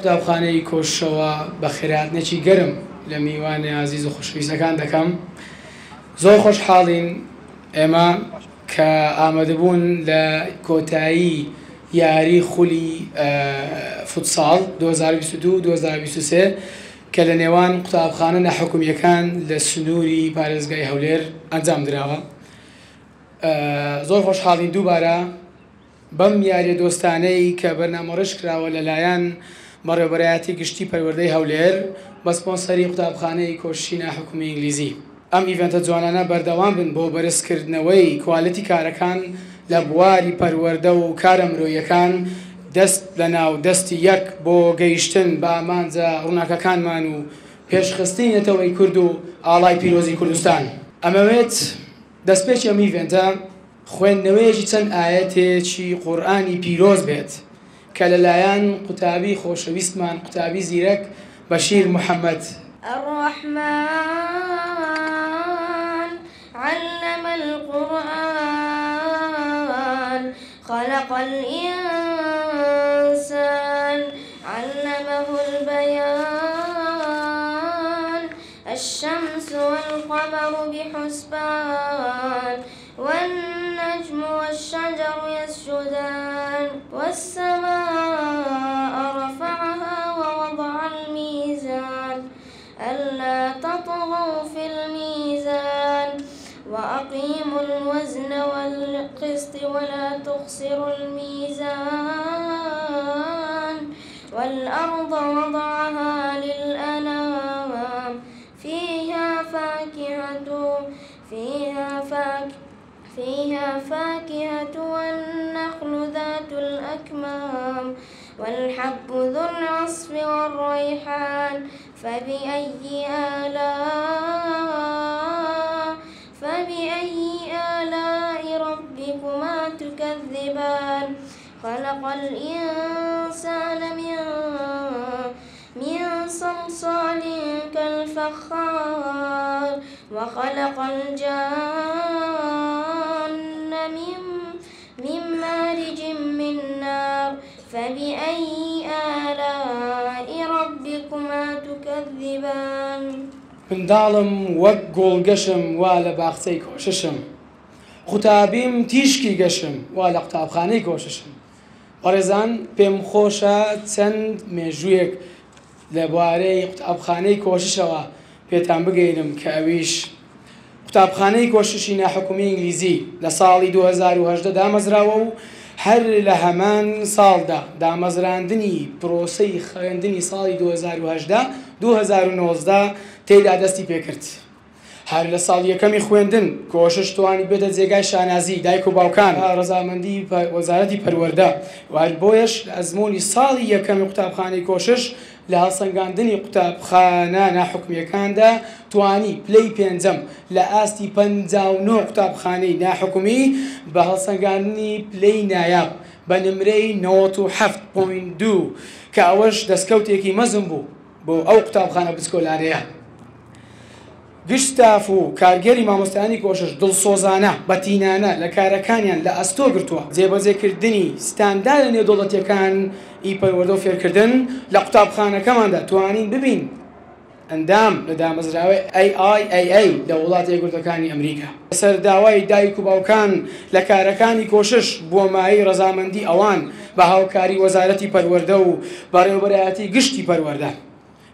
قوتابخانەی کۆشەوە بە خێراتنێکی گەرم لە میوانی عزیز و خۆشەویستەکان دەکەم. زۆر خۆشحاڵین ئێمە کە ئامادەبوون لە کۆتایی یاری خولی فوتساڵ 2022-2023 کە لە نێوان قوتابخانە نەحکومیەکان لە سنووری پارێزگای هەولێر ئەنجام درراوە. زۆر خۆشحاڵین دووبارە بەم یاریە دۆستانەی کە بەرنامەڕێژ کراوە لەلایەن بەڕێوەبەرایەتی گشتی پەروەردەی هەولێر بە سپۆنسەری قوتابخانەی کۆشی ناحکومی ئینگلیزی. ئەم ئیڤەنتە جوانانە بەردەوام بن بۆ بەرزکردنەوەی کواڵیتی کارەکان لە بواری پەروەردە و کارە مرۆییەکان دەست لە ناو دەستی یەک بۆ گەیشتن بە ئامانجە ڕووناکەکانمان و پێشخستنی نەتەوەی کورد و ئاڵای پیرۆزی کوردستان. ئەمەوێت دەستپێکی ئەم ئیڤەنتە خوێندنەوەیەکی چەند ئاەتێکی قورئانی پیرۆز بێت کە لەلایەن قوتابی خۆشەویستمان قوتابی زیرەک بەشیر محەممەد. الرحمن علم القرآن خلق الإنسان علمه البيان الشمس والقمر بحسبان والنجم والشجر يسجدان والسماء رفعها ووضع الميزان ألا تطغوا في الميزان وأقيموا الوزن والقسط ولا تخسروا الميزان والأرض وضعها للأنام فيها فاكهة والنخل ذات الأكمام والحب ذو العصف والريحان فبأي آلاء ربكما تكذبان خلق الإنسان من صلصال كالفخار وخلق الجان من مارج من نار فبأي آلاء ربكما تكذبان منداڵم وەک گۆڵگەشم وا لە باخچەی کۆششم، قوتابیم تیشکی گەشم وا لە قوتابخانەی کۆششم. بەڕێزان پێم خۆشە چەند مێژوویەک لەبارەی قوتابخانەی کۆششەوە پێتان بگەینم کە ئەویش قوتابخانەی کۆششی ناحکومی ئینگلیزی لە ساڵی 2018 دامەزراوە و هەر لە هەمان ساڵدا دامەزراندنی پرۆسەی خوێندنی ساڵی 2018-2019 تێدا دەستی پێکرد. هەر لە ساڵ یەکەمی خوێندن کۆشش توانی بێتە جێگای شانازی دایک و باوکان ڕەزامەندی وەزارەتی پەروەردە و هەر بۆیەش لە ئەزمموی ساڵی یەکەمی قوتابخانەی کۆشش لە هەڵسەنگاندنی قوتابخانە ناحکومیەکاندا توانی پلەی پێنجەم لە ئاستی 59 قوتابخانەی ناحکومی بە هەڵسەنگاندنی پلەی نایاب بە نمرەی 97.2 کە ئەوەش دەستکەوتێکی مەزم بوو بۆ ئەو قوتابخانە بچکۆلارەیە. گشتاف و کارگەری مامۆستایانی کۆشش دڵسۆزانە بەتینانە لە کارەکانیان لە ئەستۆ گرتووە. جێبەجێکردنی ستاندارە نێودوڵەتیەکان ئی پەروەردە و فێرکردن لە قوتابخانەکەماندا توانین ببین ئەندام لە دامەزراوی AIAA لە وڵاتە یەکگرتوەکانی ئەمریکا. لەسەر داوای دایک و باوکان لە کارەکانی کۆشش بۆ مای ڕەزامەندی ئەوان بە هاوکاری وەزارەتی پەروەردە و بەڕێوەبەرایەتی گشتی پەروەردە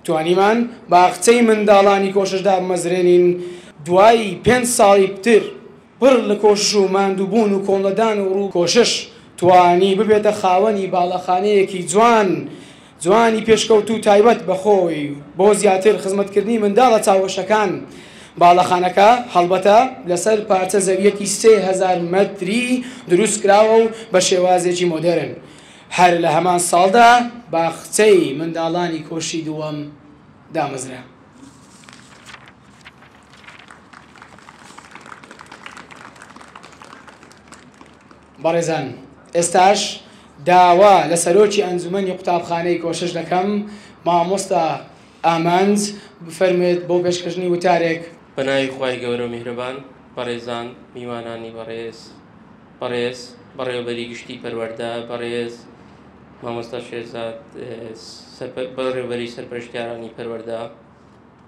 توانیمان باخچەی منداڵانی کۆششدا مەزرێنین. دوای 5 ساڵی پتر پڕ لە کۆشش و ماندووبوون و کۆڵەدان و ڕوو کۆشش توانی ببێتە خاوەنی باڵەخانەیەکی جوانی پێشکەوت و تایبەت بەخۆی بۆ زیاتر خزمەتکردنی منداڵە چاوەشەکان. باڵەخانەکە هەڵبەتە لەسەر پارچە زەویەکی 3000 مەتری دروست کراوە و بە شێوازێکی مۆدێرن. هەر لە هەمان ساڵدا باخچەی منداڵانی کۆشی دووەم دامەزرا. بەڕێزان ئێستاش داوا لە سەرۆکی ئەنجومەنی قوتابخانەی کۆشش دەکەم. مامۆستا ئامانج بفەرمێت بۆ پێشکەشنی وتارێک. بەناوی خوای گەورە میهرەبان، بەڕێزان میوانانی بەڕێز بەڕێوەبەری گشتی پەروەردە، بەڕێز مامۆستا شێرزاد بەڕێوەبەری سەرپەرشتیارانی پەروەردە،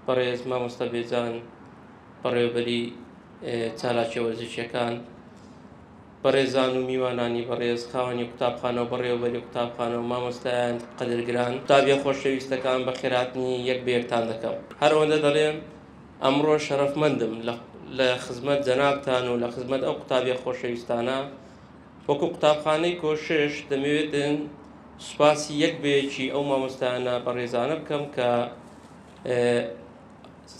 بەڕێز مامۆستا بێجان، بەڕێوەبەری چالاکی وەرزشیەکان، بەڕێزان و میوانانی بەڕێز خاوەنی قوتابخانە و بەڕێوەبەری قوتابخانە و مامۆستایان قەدرگران، قوتابیە خۆشەویستەکان بە خێراتنی یەک بە یەکتان دەکەم. هەروەندە دەڵێم ئەمڕۆ شەرەفمەندم لە خزمەت جەنابتان و لە خزمەت ئەو قوتابیە خۆشەویستانە. وەکو قوتابخانەی کۆشش دەمەوێتن سوپاسی یەک بەیەکی ئەو مامۆستایانە بەڕێزانە بکەم کە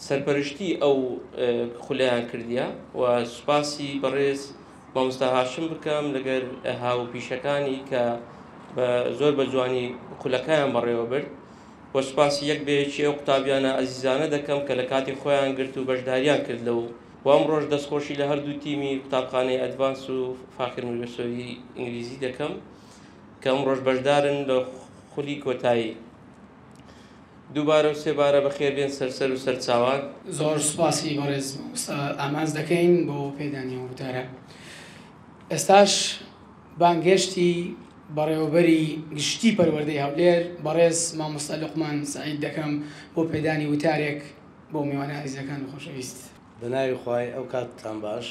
سەرپەرشتی ئەو خولیان کردیە و سوپاسی بەڕێز مامۆستا هاشم بکەم لەگەر هاوپیشەکانی کە زۆر بە جوانی خولەکەیان بەڕێوە برد، و سوپاسی یەک بەیەکی ئەو قوتابیانە ئەزیزانە دەکەم کە لە کاتی خۆیان گرت و بەشداریان کرد لەو و ئەمڕۆژ دەستخۆشی لە هەردوو تیمی قوتابخانەی ئەدڤانس و فاخر میرۆسۆوی ئینگلیزی دەکەم کە ئەمڕۆژ بەشدارن لە خولی کۆتایی. دووبارە و سێبارە بەخێر بێن سەرسەر و سەرچاوان. زۆر سوپاسی بەڕێز ئامانج دەکەین بۆ پێدانی وتارە. ئێستاش بانگێشتی بەڕێوەبەری گشتی پەروەردەی هەولێر بەڕێز مامۆستا لوقمان سعید دەکەم بۆ پێدانی وتارێک بۆ میوانە عزیزەکان و خۆشەویست. بەناوی خوای ئەو کاتتان باش.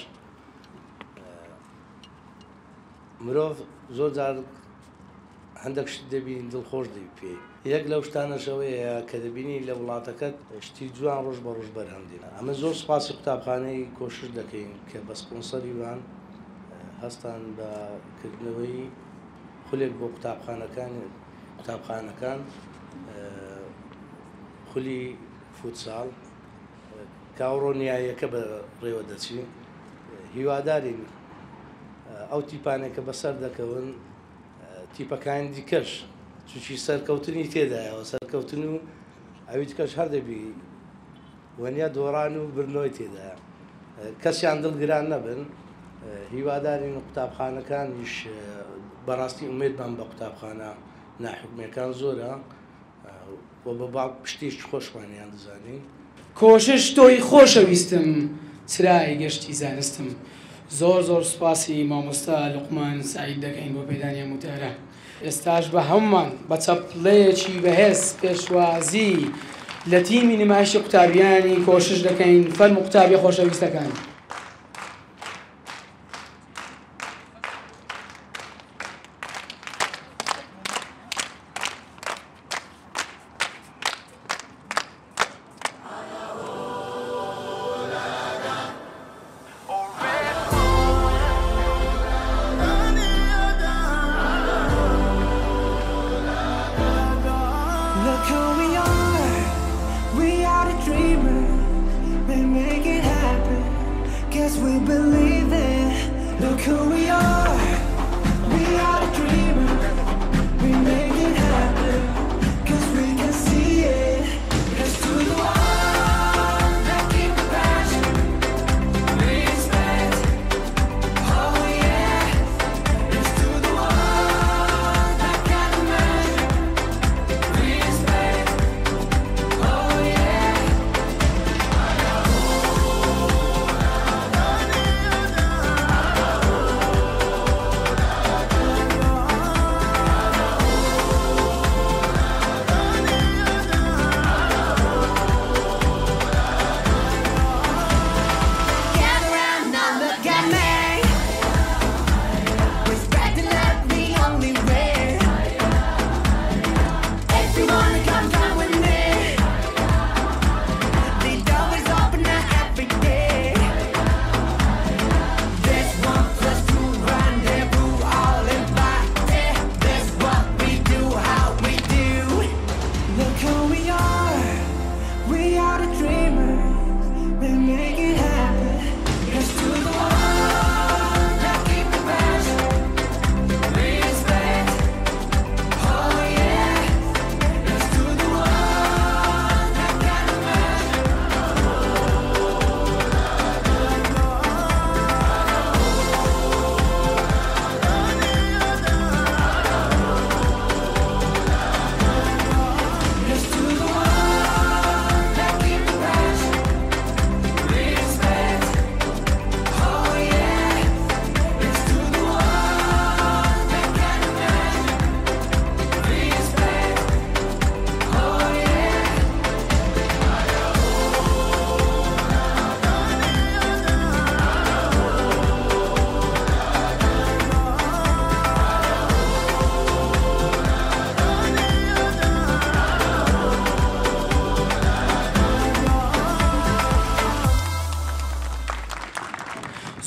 مرۆڤ زۆر جار هەندێک شت دەبین دڵخۆش دەبی پێی. یەک لەو شتانەشەوەیە کە دەبینی لە وڵاتەکەت شتی جوان ڕۆژ بە ڕۆژ بەرهەمدێن. ئەمە زۆر سوپاسی قوتابخانەی کۆشش دەکەین کە بە سپۆنسەری وان هەستان بە کردنەوەی خولێک بۆ قوتابخانەکان خولی فوتساڵ کاوڕۆ نیایەکە بە ڕێوە دەچین. هیوادارین ئەو تیپانێکە بەسەر دەکەون تیپەکان دیکەش چوچی سەرکەوتنی تێدایەوە سەرکەوتن و ئەوی دیکەش هەر دەبی وەنیا دۆڕان و برنەوەی تێدایە کەسیان دڵگران نەبن. هیوادارین قوتابخانەکانیش بەڕاستی ئومێدمان بە قوتابخانە ناحکومیەکان زۆرە و بە باڵ پشتیش خۆشمانیان دەزانین. کۆشش تۆی خۆشەویستم چرای گەشتی زانستم. زۆر زۆر سوپاسی مامۆستا لوقمان سعید دەکەین بۆ پێدانی وتارە. ئێستاش بە هەمومان بە چەپڵەیەکی بەهێز پێشوازی لە تیمی نمایشی قوتابیانی کۆشش دەکەین. فەرموو قوتابیە خۆشەویستەکان.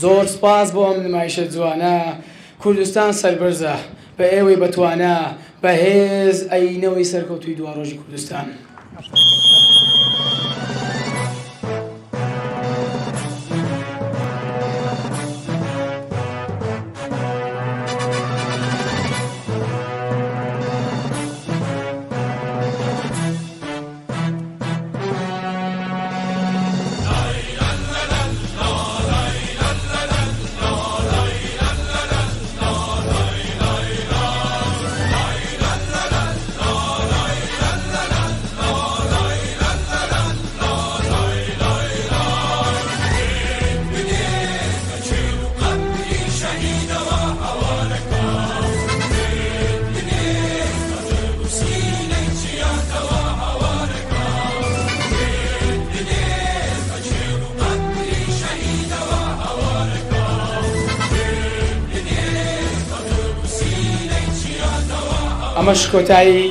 زۆر سپاس بۆ ئەم نمایشە جوانە. کوردستان سەربەرزە بە ئێوەی بەتوانە بەهێز ئەینەوەی سەرکەوتووی دوا ڕۆژی کوردستان. ئەمەش کۆتایی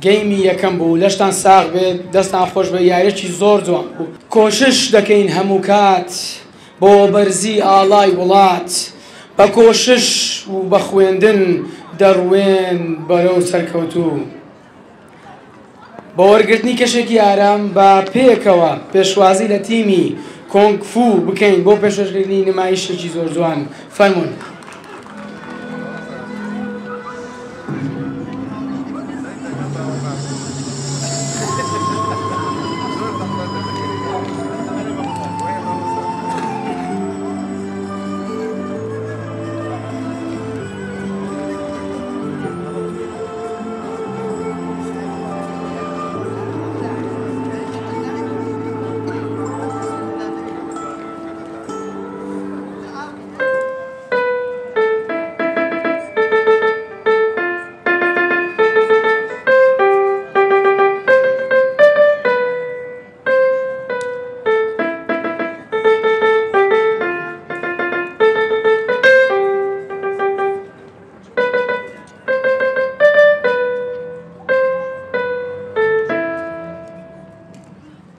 گەیمی یەکەم بوو، لەشتان ساغ بێت، دەستان خۆش بە یاریەکی زۆر جوان بوو. کۆشش دەکەین هەموو کات بۆ بەرزی ئاڵای وڵات، بە کۆشش و بە خوێندن دەڕوێن بەرەو سەرکەوتوو. بە وەرگرتنی کەشێکی ئارام بە پێکەوە پێشوازی لە تیمی کۆنگفو بکەین بۆ پێشکەشکردنی نمایشێکی زۆر جوان. فەرموون.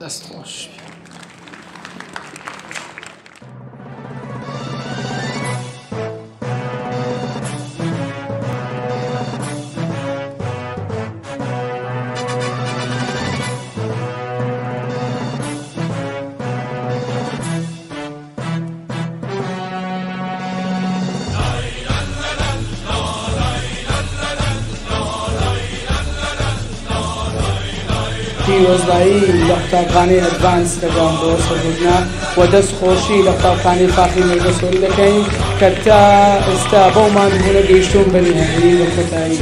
دەست خۆش. پیرۆزبایی لە قوتابخانەی ئەدڤانس دەگەڕم بۆ سەربردنە و دەستخۆشی لە قوتابخانەی فاخری مەرگەسۆری دەکەین کە تا ئێستا بەومان هەنە گەیشتوون بە نهێنی بە کۆتایی.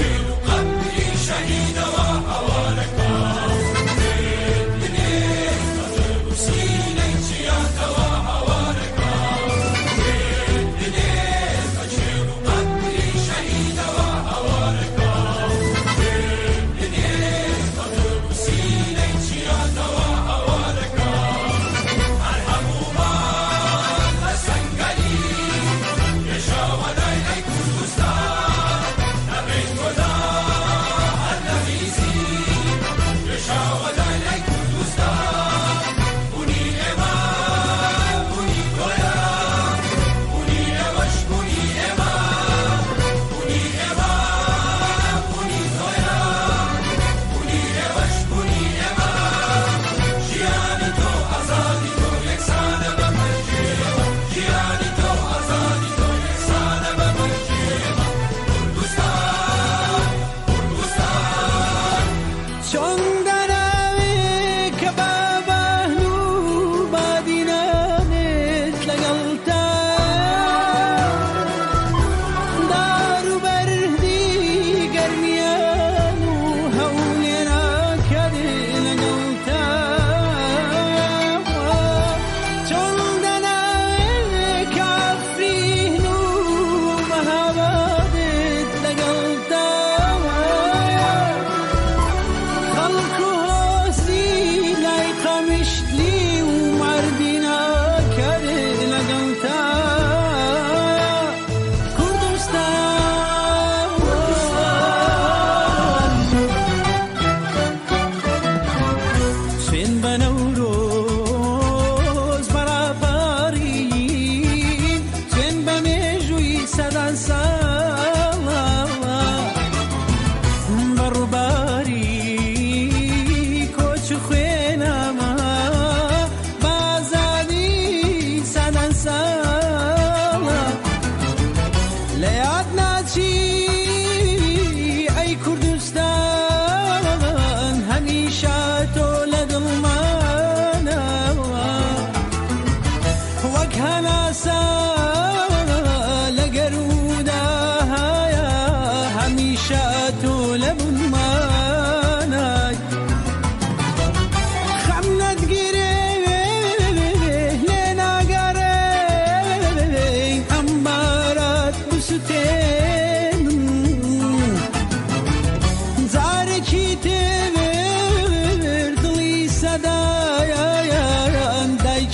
Goda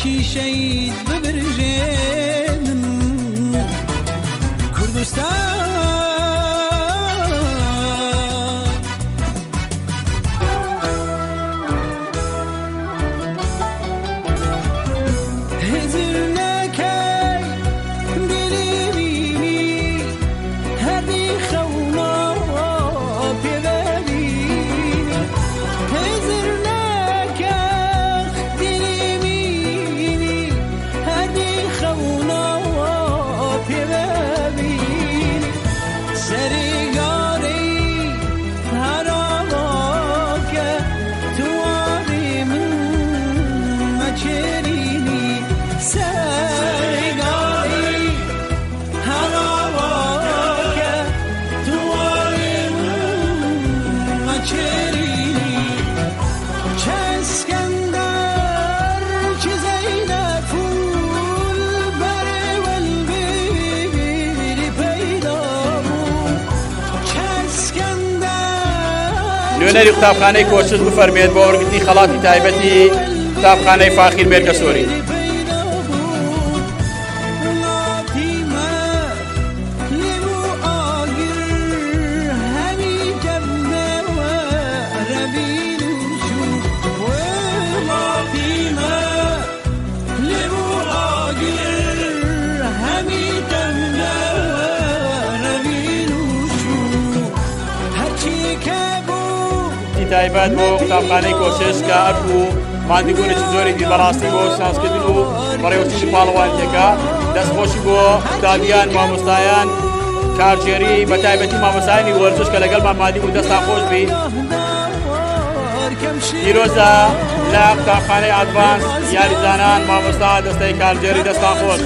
دەستی شەید ببرژێنن کوردستان نوێنەری قوتابخانەی کۆچس بفەرمێت بۆ وەرگرتنی خەڵاتی تایبەتی قوتابخانەی فاخیر مێرگە سۆری. تایبەت بۆ قوتابخانەی کۆچس کە ئەرکو مادیبوونێکی زۆرێکی بەڕاستی بۆ سانسکردن و بەڕێوەچی پاڵەوانیەکە دەستخۆشی بۆ قوتابیان مامۆستایان کارژێری بە تایبەتی مامۆستایانی وەرزش کە لەگەڵمان مادی بوو دەستان خۆش بی. پیرۆزە لە قوتابخانەی ئادڤانس یاریزانان مامۆستا دەستەی کارژێری دەستان خۆش.